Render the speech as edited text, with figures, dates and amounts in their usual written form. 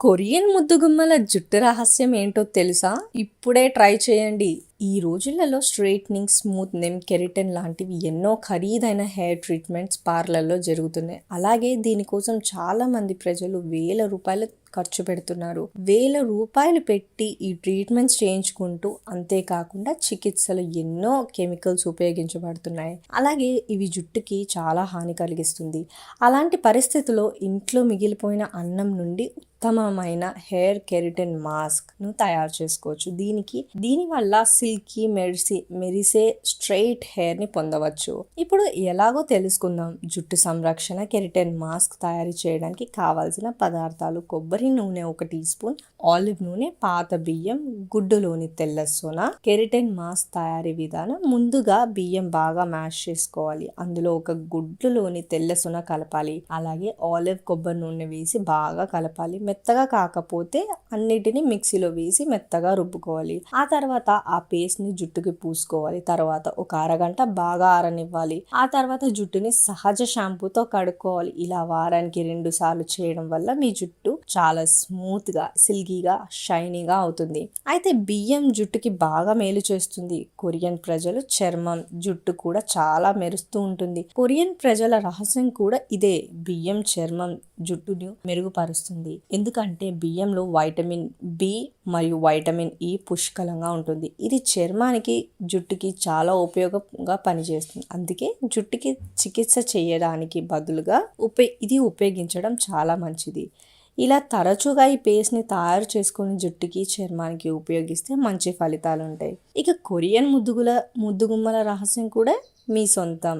Korean ముద్దుగుమ్మల జుట్టు రహస్యం ఏంటో తెలుసా? ఇప్పుడే ట్రై చేయండి. ఈ రోజులలో స్ట్రైట్నింగ్, స్మూత్నింగ్, కెరటిన్ లాంటివి ఎన్నో ఖరీదైన హెయిర్ ట్రీట్మెంట్స్ పార్లర్లో జరుగుతున్నాయి. అలాగే దీనికోసం చాలా మంది ప్రజలు వేల రూపాయలు ఖర్చు పెడుతున్నారు. వేల రూపాయలు పెట్టి ఈ ట్రీట్మెంట్స్ చేయించుకుంటూ, అంతేకాకుండా చికిత్సలు ఎన్నో కెమికల్స్ ఉపయోగించబడుతున్నాయి. అలాగే ఇవి జుట్టుకి చాలా హాని కలిగిస్తుంది. అలాంటి పరిస్థితుల్లో ఇంట్లో మిగిలిపోయిన అన్నం నుండి ఉత్తమమైన హెయిర్ కెరటిన్ మాస్క్ ను తయారు చేసుకోవచ్చు. దీనివల్ల సిల్కీ మెరిసే స్ట్రైట్ హెయిర్ ని పొందవచ్చు. ఇప్పుడు ఎలాగో తెలుసుకుందాం. జుట్టు సంరక్షణ కెరటిన్ మాస్క్ తయారు చేయడానికి కావాల్సిన పదార్థాలు: కొబ్బరి నూనె 1 టీ స్పూన్, ఆలివ్ నూనె, పాత బియ్యం, గుడ్డులోని తెల్ల సొన. కెరటిన్ మాస్క్ తయారీ విధానం: ముందుగా బియ్యం బాగా మ్యాష్ చేసుకోవాలి. అందులో ఒక గుడ్డులోని తెల్ల సొన కలపాలి. అలాగే ఆలివ్, కొబ్బరి నూనె వేసి బాగా కలపాలి. మెత్తగా కాకపోతే అన్నిటిని మిక్సీలో వేసి మెత్తగా రుబ్బుకోవాలి. ఆ తర్వాత ఆ పేస్ట్ ని జుట్టుకి పూసుకోవాలి. తర్వాత ఒక అరగంట బాగా ఆరనివ్వాలి. ఆ తర్వాత జుట్టుని సహజ షాంపూతో కడుక్కోవాలి. ఇలా వారానికి 2 సార్లు చేయడం వల్ల మీ జుట్టు చాలా స్మూత్ గా, సిల్కీగా, షైనీగా అవుతుంది. అయితే బియ్యం జుట్టుకి బాగా మేలు చేస్తుంది. కొరియన్ ప్రజలు చర్మం, జుట్టు కూడా చాలా మెరుస్తూ ఉంటుంది. కొరియన్ ప్రజల రహస్యం కూడా ఇదే. బియ్యం చర్మం, జుట్టును మెరుగుపరుస్తుంది. ఎందుకంటే బియ్యంలో వైటమిన్ బి మరియు వైటమిన్ ఈ పుష్కలంగా ఉంటుంది. ఇది చర్మానికి, జుట్టుకి చాలా ఉపయోగంగా పనిచేస్తుంది. అందుకే జుట్టుకి చికిత్స చేయడానికి బదులుగా ఇది ఉపయోగించడం చాలా మంచిది. ఇలా తరచుగా ఈ పేస్ట్ని తయారు చేసుకొని జుట్టుకి, చర్మానికి ఉపయోగిస్తే మంచి ఫలితాలు ఉంటాయి. ఇక కొరియన్ ముద్దుగుమ్మల రహస్యం కూడా మీ సొంతం.